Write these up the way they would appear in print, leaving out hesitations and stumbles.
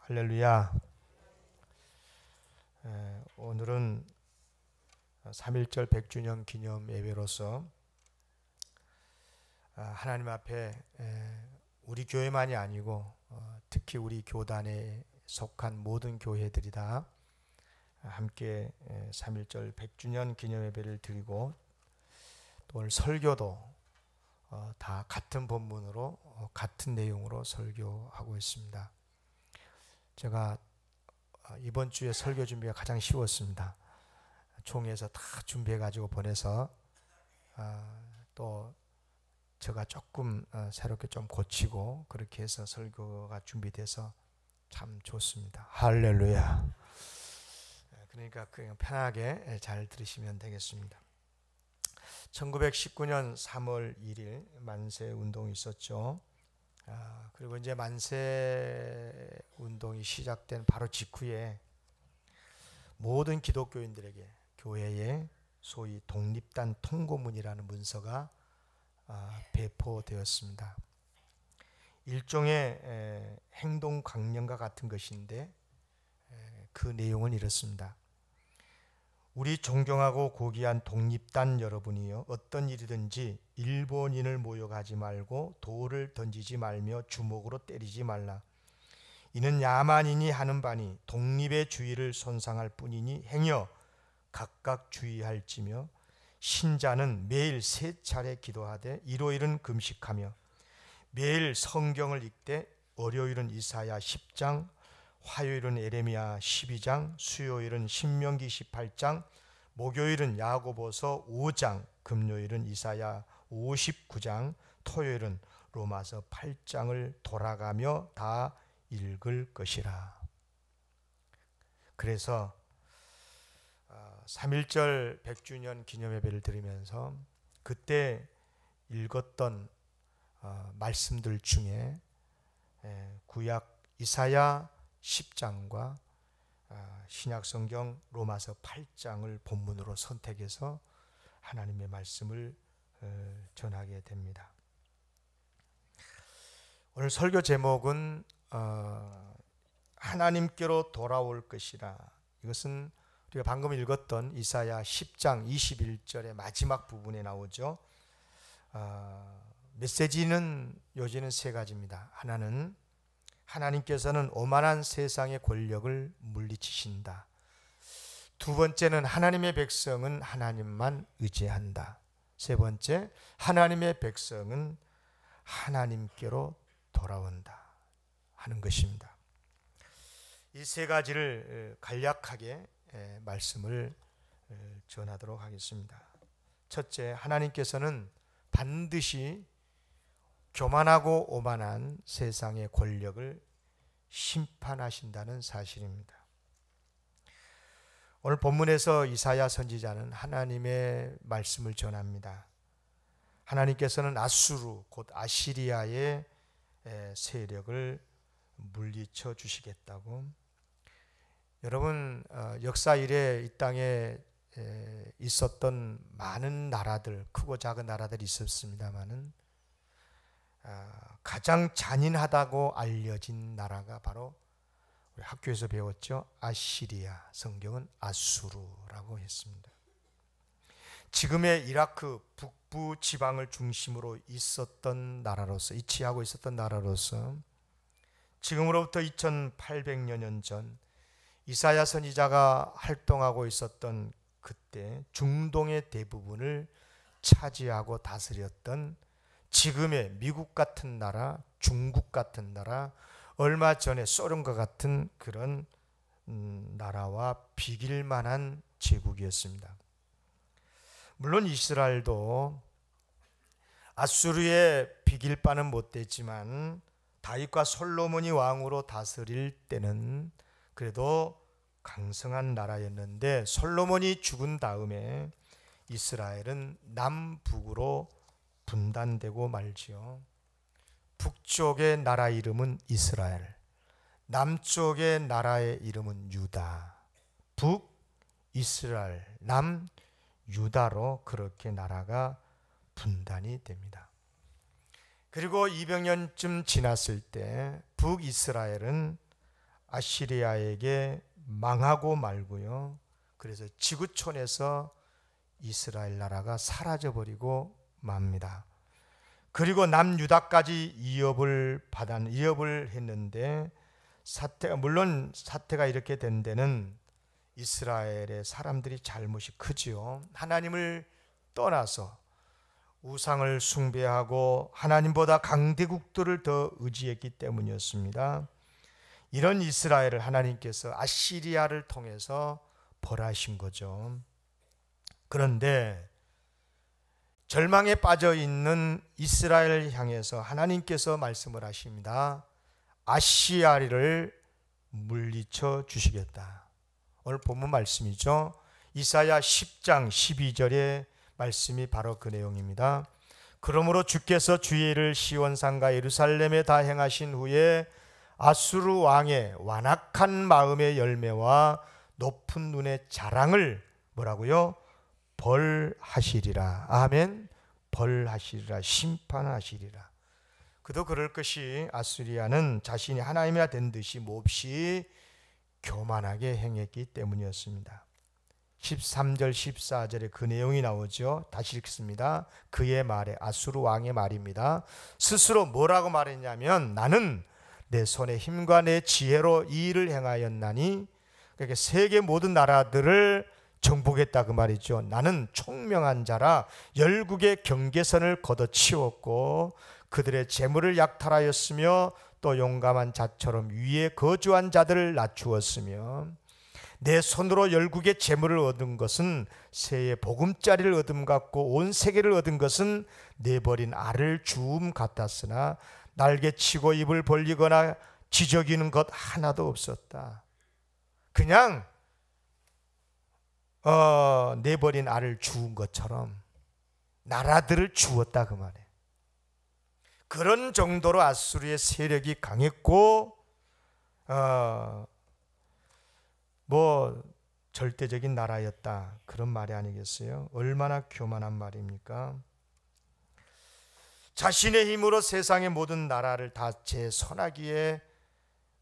할렐루야. 오늘은 3.1절 100주년 기념 예배로서 하나님 앞에 우리 교회만이 아니고 특히 우리 교단에 속한 모든 교회들이 다 함께 3.1절 100주년 기념 예배를 드리고 또 오늘 설교도 다 같은 본문으로 같은 내용으로 설교하고 있습니다. 제가 이번 주에 설교 준비가 가장 쉬웠습니다. 총회에서 다 준비해 가지고 보내서 또 제가 조금 새롭게 좀 고치고 그렇게 해서 설교가 준비돼서 참 좋습니다. 할렐루야. 그러니까 그냥 편하게 잘 들으시면 되겠습니다. 1919년 3월 1일 만세 운동이 있었죠. 그리고 이제 만세 운동이 시작된 바로 직후에 모든 기독교인들에게 교회에 소위 독립단 통고문이라는 문서가 배포되었습니다. 일종의 행동 강령과 같은 것인데 그 내용은 이렇습니다. 우리 존경하고 고귀한 독립단 여러분이요, 어떤 일이든지 일본인을 모욕하지 말고 돌을 던지지 말며 주먹으로 때리지 말라. 이는 야만인이 하는 바니 독립의 주의를 손상할 뿐이니 행여 각각 주의할지며, 신자는 매일 3차례 기도하되 일요일은 금식하며 매일 성경을 읽되 월요일은 이사야 10장, 화요일은 에레미야 12장, 수요일은 신명기 18장, 목요일은 야고보서 5장, 금요일은 이사야 59장, 토요일은 로마서 8장을 돌아가며 다 읽을 것이라. 그래서 3.1절 100주년 기념예배를 드리면서 그때 읽었던 말씀들 중에 구약 이사야 10장과 신약성경 로마서 8장을 본문으로 선택해서 하나님의 말씀을 전하게 됩니다. 오늘 설교 제목은 하나님께로 돌아올 것이라. 이것은 우리가 방금 읽었던 이사야 10장 21절의 마지막 부분에 나오죠. 메시지는 요지는 3가지입니다. 하나는 하나님께서는 오만한 세상의 권력을 물리치신다. 두 번째는 하나님의 백성은 하나님만 의지한다. 세 번째, 하나님의 백성은 하나님께로 돌아온다 하는 것입니다. 이 3가지를 간략하게 말씀을 전하도록 하겠습니다. 첫째, 하나님께서는 반드시 교만하고 오만한 세상의 권력을 심판하신다는 사실입니다. 오늘 본문에서 이사야 선지자는 하나님의 말씀을 전합니다. 하나님께서는 아수르 곧 아시리아의 세력을 물리쳐 주시겠다고. 여러분, 역사 이래 이 땅에 있었던 많은 나라들, 크고 작은 나라들이 있었습니다마는 가장 잔인하다고 알려진 나라가 바로 우리 학교에서 배웠죠. 아시리아, 성경은 아수르라고 했습니다. 지금의 이라크 북부 지방을 중심으로 있었던 나라로서, 위치하고 있었던 나라로서 지금으로부터 2800여 년 전 이사야 선지자가 활동하고 있었던 그때 중동의 대부분을 차지하고 다스렸던 지금의 미국 같은 나라, 중국 같은 나라, 얼마 전에 소련과 같은 그런 나라와 비길 만한 제국이었습니다. 물론 이스라엘도 아수르에 비길 바는 못 됐지만 다윗과 솔로몬이 왕으로 다스릴 때는 그래도 강성한 나라였는데, 솔로몬이 죽은 다음에 이스라엘은 남북으로 분단되고 말지요. 북쪽의 나라 이름은 이스라엘, 남쪽의 나라의 이름은 유다. 북 이스라엘, 남 유다로 그렇게 나라가 분단이 됩니다. 그리고 200년쯤 지났을 때 북이스라엘은 아시리아에게 망하고 말고요. 그래서 지구촌에서 이스라엘 나라가 사라져버리고 맙니다. 그리고 남유다까지 위협을 했는데 물론 사태가 이렇게 된 데는 이스라엘의 사람들이 잘못이 크지요. 하나님을 떠나서 우상을 숭배하고 하나님보다 강대국들을 더 의지했기 때문이었습니다. 이런 이스라엘을 하나님께서 아시리아를 통해서 벌하신 거죠. 그런데 절망에 빠져 있는 이스라엘을 향해서 하나님께서 말씀을 하십니다. 아시리아를 물리쳐 주시겠다. 오늘 본문 말씀이죠. 이사야 10장 12절의 말씀이 바로 그 내용입니다. 그러므로 주께서 주의 일을 시온산과 예루살렘에 다 행하신 후에 아수르 왕의 완악한 마음의 열매와 높은 눈의 자랑을 뭐라고요? 벌하시리라. 아멘. 벌하시리라. 심판하시리라. 그도 그럴 것이 아수리아는 자신이 하나님이라 된 듯이 몹시 교만하게 행했기 때문이었습니다. 13절 14절에 그 내용이 나오죠. 다시 읽습니다. 그의 말에, 아수르 왕의 말입니다. 스스로 뭐라고 말했냐면 나는 내 손의 힘과 내 지혜로 이 일을 행하였나니, 그러니까 세계 모든 나라들을 정복했다 그 말이죠. 나는 총명한 자라 열국의 경계선을 걷어치웠고 그들의 재물을 약탈하였으며 또 용감한 자처럼 위에 거주한 자들을 낮추었으며 내 손으로 열국의 재물을 얻은 것은 새의 보금자리를 얻음 같고 온 세계를 얻은 것은 내버린 알을 주움 같았으나 날개치고 입을 벌리거나 지저귀는 것 하나도 없었다. 그냥 내버린 알을 주운 것처럼 나라들을 주었다 그 말이에요. 그런 정도로 아수르의 세력이 강했고 절대적인 나라였다 그런 말이 아니겠어요? 얼마나 교만한 말입니까? 자신의 힘으로 세상의 모든 나라를 다 제 손아귀에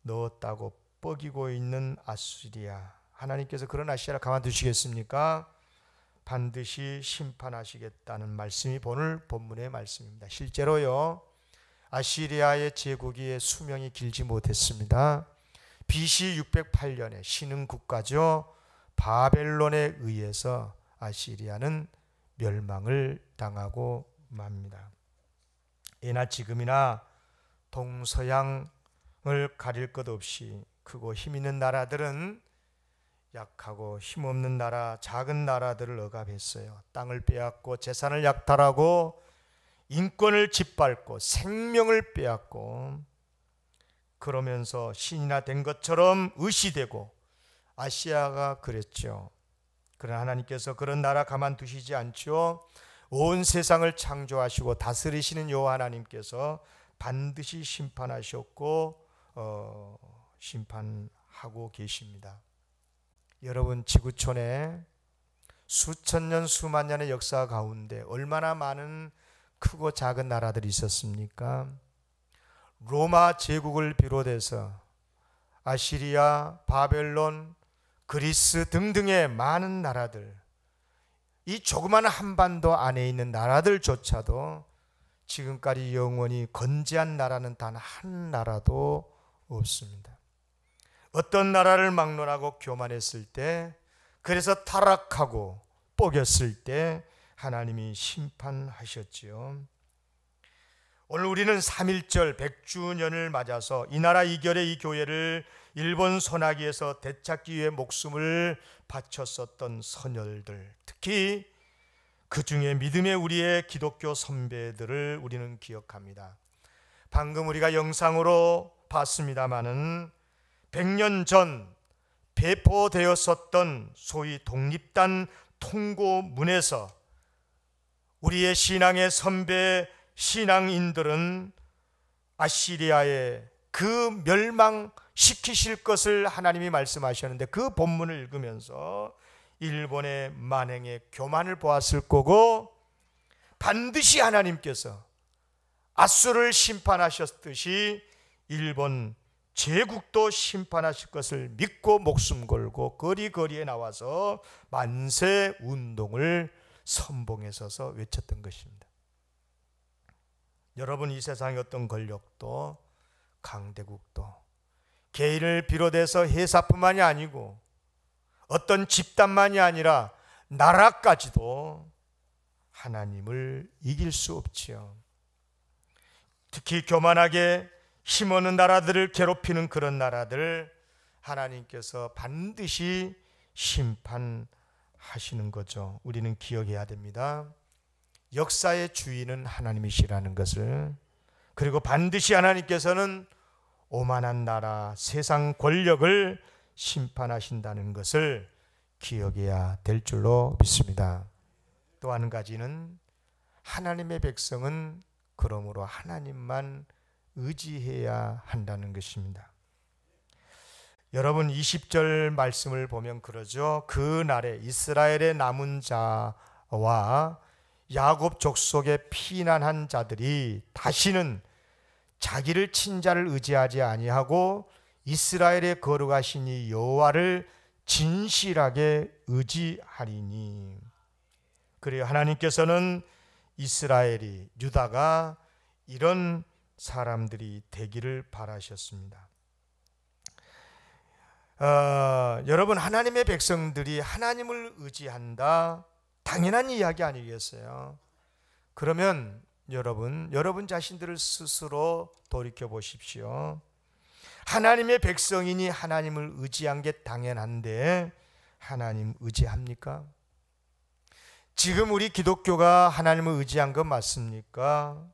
넣었다고 뻐기고 있는 아수리아, 하나님께서 그런 아시리아 가만두시겠습니까? 반드시 심판하시겠다는 말씀이 오늘 본문의 말씀입니다. 실제로요, 아시리아의 제국의 수명이 길지 못했습니다. BC 608년에 신흥 국가죠, 바벨론에 의해서 아시리아는 멸망을 당하고 맙니다. 예나 지금이나 동서양을 가릴 것 없이 크고 힘 있는 나라들은 약하고 힘없는 나라, 작은 나라들을 억압했어요. 땅을 빼앗고 재산을 약탈하고 인권을 짓밟고 생명을 빼앗고, 그러면서 신이나 된 것처럼 의시되고, 아시아가 그랬죠. 그러나 하나님께서 그런 나라 가만두시지 않죠. 온 세상을 창조하시고 다스리시는 여호와 하나님께서 반드시 심판하셨고 심판하고 계십니다. 여러분, 지구촌에 수천 년 수만 년의 역사 가운데 얼마나 많은 크고 작은 나라들이 있었습니까? 로마 제국을 비롯해서 아시리아, 바벨론, 그리스 등등의 많은 나라들, 이 조그마한 한반도 안에 있는 나라들조차도 지금까지 영원히 건재한 나라는 단 한 나라도 없습니다. 어떤 나라를 막론하고 교만했을 때, 그래서 타락하고 뽀겼을 때 하나님이 심판하셨지요. 오늘 우리는 3.1절 100주년을 맞아서 이 나라 이결의 이 교회를 일본 소나기에서 되찾기 위해 목숨을 바쳤었던 선열들, 특히 그 중에 믿음의 우리의 기독교 선배들을 우리는 기억합니다. 방금 우리가 영상으로 봤습니다마는 100년 전 배포되었었던 소위 독립단 통고문에서 우리의 신앙의 선배 신앙인들은 아시리아의 그 멸망시키실 것을 하나님이 말씀하셨는데, 그 본문을 읽으면서 일본의 만행의 교만을 보았을 거고, 반드시 하나님께서 아수르를 심판하셨듯이 일본 제국도 심판하실 것을 믿고 목숨 걸고 거리거리에 나와서 만세 운동을 선봉에 서서 외쳤던 것입니다. 여러분, 이 세상의 어떤 권력도 강대국도 개인을 비롯해서 회사뿐만이 아니고 어떤 집단만이 아니라 나라까지도 하나님을 이길 수 없지요. 특히 교만하게 힘없는 나라들을 괴롭히는 그런 나라들 하나님께서 반드시 심판하시는 거죠. 우리는 기억해야 됩니다. 역사의 주인은 하나님이시라는 것을, 그리고 반드시 하나님께서는 오만한 나라, 세상 권력을 심판하신다는 것을 기억해야 될 줄로 믿습니다. 또 한 가지는 하나님의 백성은 그러므로 하나님만 의지해야 한다는 것입니다. 여러분, 20절 말씀을 보면 그러죠. 그 날에 이스라엘의 남은 자와 야곱 족속에 피난한 자들이 다시는 자기를 친자를 의지하지 아니하고 이스라엘의 거룩하신 이 여호와를 진실하게 의지하리니. 그래요, 하나님께서는 이스라엘이, 유다가 이런 사람들이 되기를 바라셨습니다. 여러분, 하나님의 백성들이 하나님을 의지한다, 당연한 이야기 아니겠어요? 그러면 여러분 자신들을 스스로 돌이켜 보십시오. 하나님의 백성이니 하나님을 의지한 게 당연한데 하나님 의지합니까? 지금 우리 기독교가 하나님을 의지한 것 맞습니까?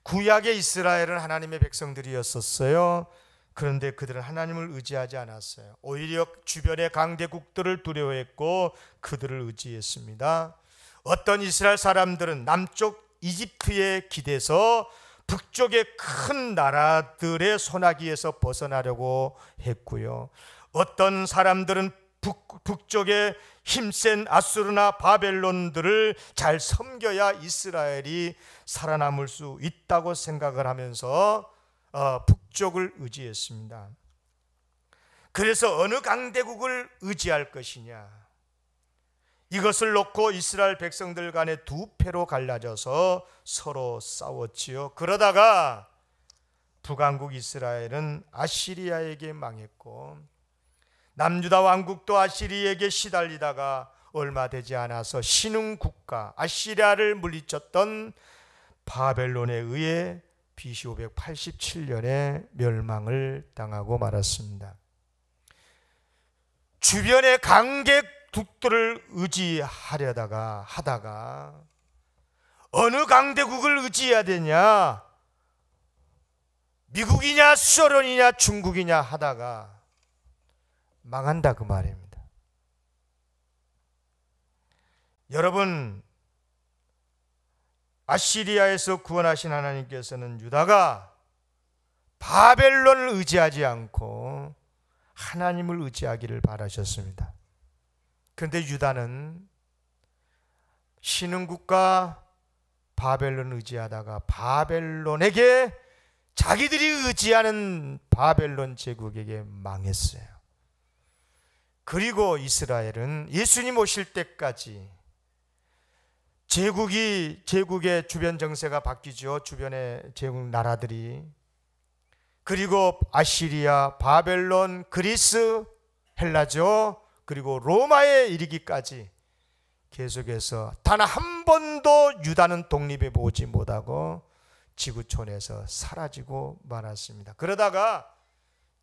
구약의 이스라엘은 하나님의 백성들이었었어요. 그런데 그들은 하나님을 의지하지 않았어요. 오히려 주변의 강대국들을 두려워했고 그들을 의지했습니다. 어떤 이스라엘 사람들은 남쪽 이집트에 기대서 북쪽의 큰 나라들의 손아귀에서 벗어나려고 했고요. 어떤 사람들은 북쪽의 힘센 아수르나 바벨론들을 잘 섬겨야 이스라엘이 살아남을 수 있다고 생각을 하면서 북쪽을 의지했습니다. 그래서 어느 강대국을 의지할 것이냐, 이것을 놓고 이스라엘 백성들 간에 두 패로 갈라져서 서로 싸웠지요. 그러다가 북왕국 이스라엘은 아시리아에게 망했고 남유다 왕국도 아시리아에게 시달리다가 얼마 되지 않아서 신흥 국가 아시리아를 물리쳤던 바벨론에 의해 BC 587년에 멸망을 당하고 말았습니다. 주변의 강대국들을 의지하려다가 하다가 어느 강대국을 의지해야 되냐, 미국이냐 소련이냐 중국이냐 하다가 망한다 그 말입니다. 여러분, 아시리아에서 구원하신 하나님께서는 유다가 바벨론을 의지하지 않고 하나님을 의지하기를 바라셨습니다. 그런데 유다는 신흥국가 바벨론을 의지하다가 바벨론에게, 자기들이 의지하는 바벨론 제국에게 망했어요. 그리고 이스라엘은 예수님 오실 때까지 제국의 주변 정세가 바뀌죠. 주변의 제국 나라들이. 그리고 아시리아, 바벨론, 그리스, 헬라죠. 그리고 로마에 이르기까지 계속해서 단 한 번도 유다는 독립해 보지 못하고 지구촌에서 사라지고 말았습니다. 그러다가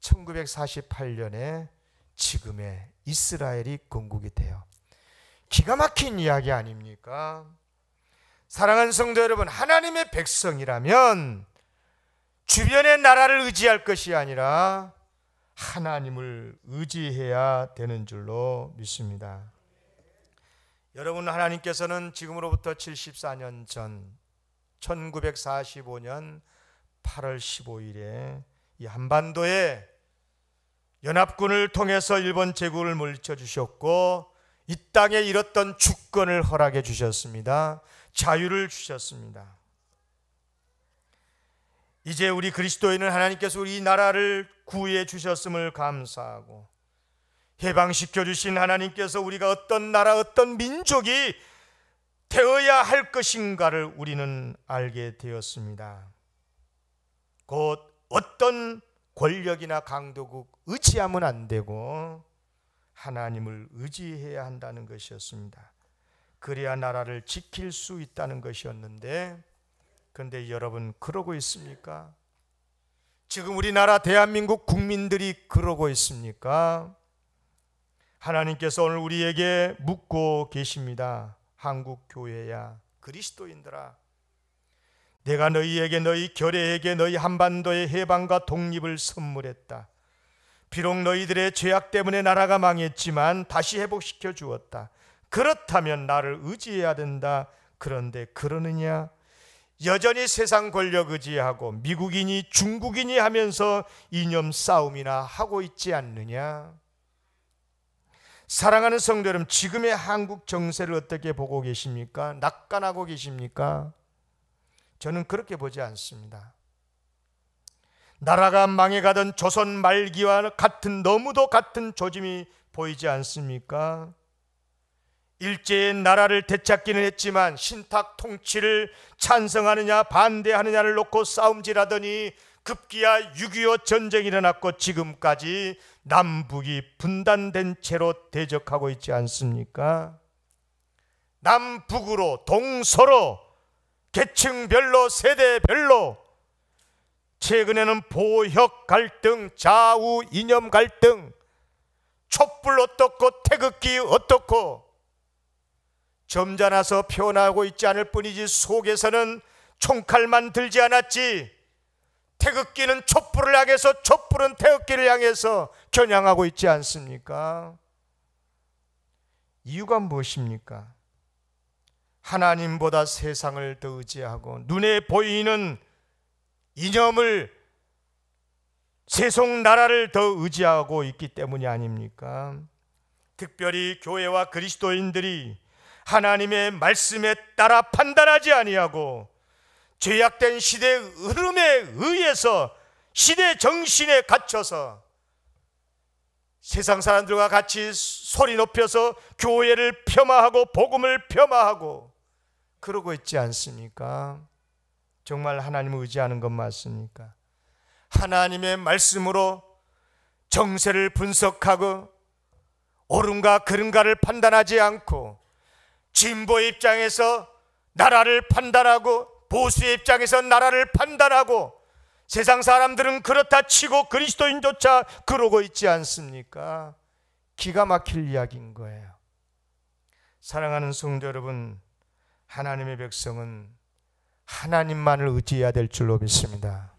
1948년에 지금의 이스라엘이 건국이 돼요. 기가 막힌 이야기 아닙니까? 사랑하는 성도 여러분, 하나님의 백성이라면 주변의 나라를 의지할 것이 아니라 하나님을 의지해야 되는 줄로 믿습니다. 여러분, 하나님께서는 지금으로부터 74년 전 1945년 8월 15일에 이 한반도에 연합군을 통해서 일본 제국을 물리쳐 주셨고 이 땅에 잃었던 주권을 허락해 주셨습니다. 자유를 주셨습니다. 이제 우리 그리스도인은 하나님께서 우리 나라를 구해 주셨음을 감사하고 해방시켜 주신 하나님께서 우리가 어떤 나라, 어떤 민족이 되어야 할 것인가를 우리는 알게 되었습니다. 곧 어떤 권력이나 강도국 의지하면 안 되고 하나님을 의지해야 한다는 것이었습니다. 그래야 나라를 지킬 수 있다는 것이었는데, 그런데 여러분 그러고 있습니까? 지금 우리나라 대한민국 국민들이 그러고 있습니까? 하나님께서 오늘 우리에게 묻고 계십니다. 한국 교회야, 그리스도인들아, 내가 너희에게, 너희 결례에게, 너희 한반도의 해방과 독립을 선물했다. 비록 너희들의 죄악 때문에 나라가 망했지만 다시 회복시켜 주었다. 그렇다면 나를 의지해야 된다. 그런데 그러느냐? 여전히 세상 권력 의지하고 미국이니 중국이니 하면서 이념 싸움이나 하고 있지 않느냐? 사랑하는 성도 여러분, 지금의 한국 정세를 어떻게 보고 계십니까? 낙관하고 계십니까? 저는 그렇게 보지 않습니다. 나라가 망해가던 조선 말기와 같은, 너무도 같은 조짐이 보이지 않습니까? 일제의 나라를 되찾기는 했지만 신탁 통치를 찬성하느냐 반대하느냐를 놓고 싸움질하더니 급기야 6.25 전쟁이 일어났고 지금까지 남북이 분단된 채로 대적하고 있지 않습니까? 남북으로, 동서로, 계층별로, 세대별로, 최근에는 보혁 갈등, 좌우 이념 갈등, 촛불 어떻고 태극기 어떻고 점잖아서 표현하고 있지 않을 뿐이지 속에서는 총칼만 들지 않았지, 태극기는 촛불을 향해서, 촛불은 태극기를 향해서 겨냥하고 있지 않습니까? 이유가 무엇입니까? 하나님보다 세상을 더 의지하고 눈에 보이는 이념을, 세속 나라를 더 의지하고 있기 때문이 아닙니까? 특별히 교회와 그리스도인들이 하나님의 말씀에 따라 판단하지 아니하고 죄악된 시대의 흐름에 의해서, 시대 정신에 갇혀서 세상 사람들과 같이 소리 높여서 교회를 폄하하고 복음을 폄하하고 그러고 있지 않습니까? 정말 하나님을 의지하는 것 맞습니까? 하나님의 말씀으로 정세를 분석하고 옳은가 그른가를 판단하지 않고 진보의 입장에서 나라를 판단하고 보수의 입장에서 나라를 판단하고, 세상 사람들은 그렇다 치고 그리스도인조차 그러고 있지 않습니까? 기가 막힐 이야기인 거예요. 사랑하는 성도 여러분, 하나님의 백성은 하나님만을 의지해야 될 줄로 믿습니다.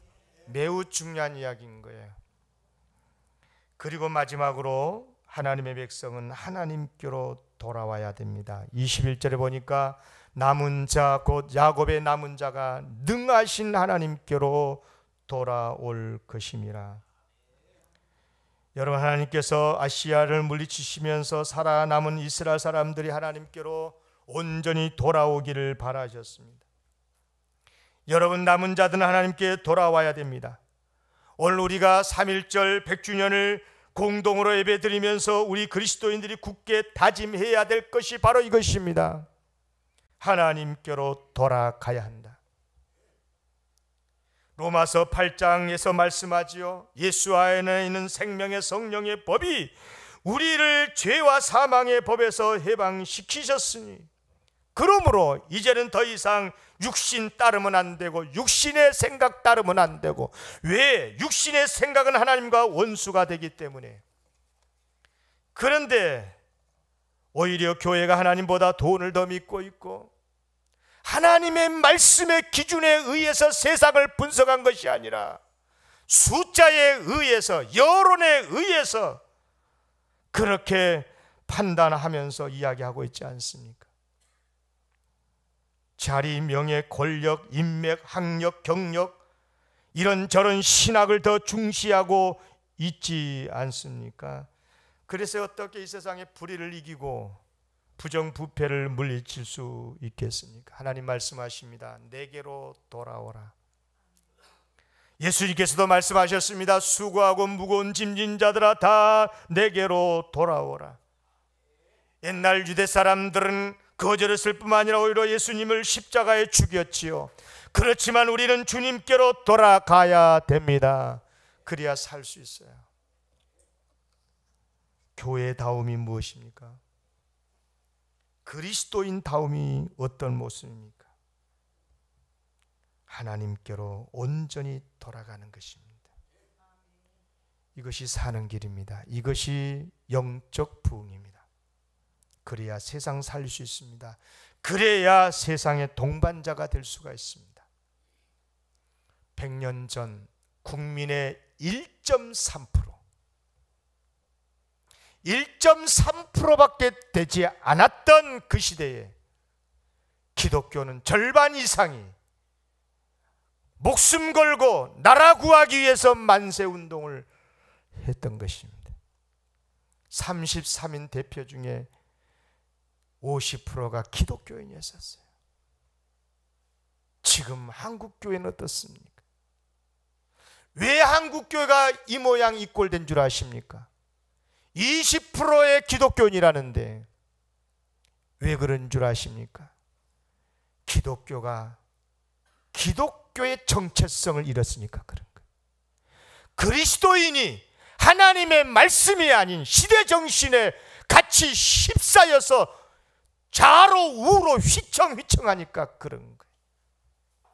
매우 중요한 이야기인 거예요. 그리고 마지막으로 하나님의 백성은 하나님께로 돌아와야 됩니다. 21절에 보니까 남은 자, 곧 야곱의 남은 자가 능하신 하나님께로 돌아올 것임이라. 여러분, 하나님께서 아시아를 물리치시면서 살아남은 이스라엘 사람들이 하나님께로 온전히 돌아오기를 바라셨습니다. 여러분, 남은 자들은 하나님께 돌아와야 됩니다. 오늘 우리가 3.1절 100주년을 공동으로 예배드리면서 우리 그리스도인들이 굳게 다짐해야 될 것이 바로 이것입니다. 하나님께로 돌아가야 한다. 로마서 8장에서 말씀하지요. 예수 안에 있는 생명의 성령의 법이 우리를 죄와 사망의 법에서 해방시키셨으니, 그러므로 이제는 더 이상 육신 따르면 안 되고 육신의 생각 따르면 안 되고, 왜? 육신의 생각은 하나님과 원수가 되기 때문에. 그런데 오히려 교회가 하나님보다 돈을 더 믿고 있고 하나님의 말씀의 기준에 의해서 세상을 분석한 것이 아니라 숫자에 의해서, 여론에 의해서 그렇게 판단하면서 이야기하고 있지 않습니까? 자리, 명예, 권력, 인맥, 학력, 경력, 이런저런 신학을 더 중시하고 있지 않습니까? 그래서 어떻게 이 세상의 불의를 이기고 부정부패를 물리칠 수 있겠습니까? 하나님 말씀하십니다. 내게로 돌아오라. 예수님께서도 말씀하셨습니다. 수고하고 무거운 짐진 자들아 다 내게로 돌아오라. 옛날 유대 사람들은 거절했을 뿐만 아니라 오히려 예수님을 십자가에 죽였지요. 그렇지만 우리는 주님께로 돌아가야 됩니다. 그래야 살 수 있어요. 교회의 다움이 무엇입니까? 그리스도인 다움이 어떤 모습입니까? 하나님께로 온전히 돌아가는 것입니다. 이것이 사는 길입니다. 이것이 영적 부흥입니다. 그래야 세상 살릴 수 있습니다. 그래야 세상의 동반자가 될 수가 있습니다. 100년 전 국민의 1.3%밖에 되지 않았던 그 시대에 기독교는 절반 이상이 목숨 걸고 나라 구하기 위해서 만세운동을 했던 것입니다. 33인 대표 중에 50%가 기독교인이었어요. 지금 한국교회는 어떻습니까? 왜 한국교회가 이 모양 이 꼴 된 줄 아십니까? 20%의 기독교인이라는데 왜 그런 줄 아십니까? 기독교의 정체성을 잃었으니까 그런 거예요. 그리스도인이 하나님의 말씀이 아닌 시대 정신에 같이 휩싸여서 좌로 우로 휘청휘청하니까 그런 거예요.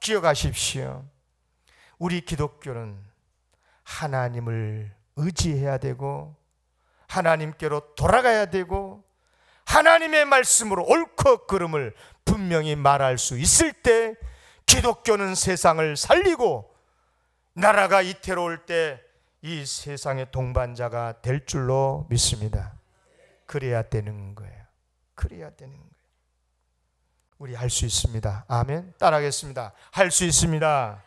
기억하십시오. 우리 기독교는 하나님을 의지해야 되고 하나님께로 돌아가야 되고 하나님의 말씀으로 옳고 그름을 분명히 말할 수 있을 때 기독교는 세상을 살리고 나라가 이태로울 때 이 세상의 동반자가 될 줄로 믿습니다. 그래야 되는 거예요. 그래야 되는 거예요. 우리 할 수 있습니다. 아멘. 따라하겠습니다. 할 수 있습니다.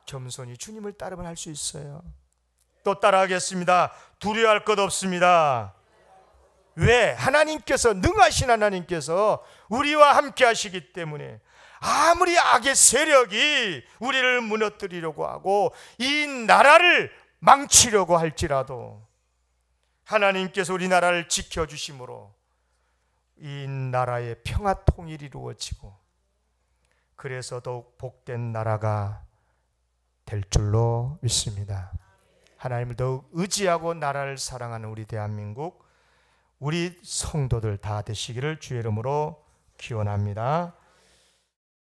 겸손히 주님을 따르면 할 수 있어요. 또 따라하겠습니다. 두려워할 것 없습니다. 왜? 하나님께서, 능하신 하나님께서 우리와 함께 하시기 때문에 아무리 악의 세력이 우리를 무너뜨리려고 하고 이 나라를 망치려고 할지라도 하나님께서 우리나라를 지켜주심으로 이 나라의 평화 통일이 이루어지고 그래서 더욱 복된 나라가 될 줄로 믿습니다. 하나님을 더욱 의지하고 나라를 사랑하는 우리 대한민국, 우리 성도들 다 되시기를 주의 이름으로 기원합니다.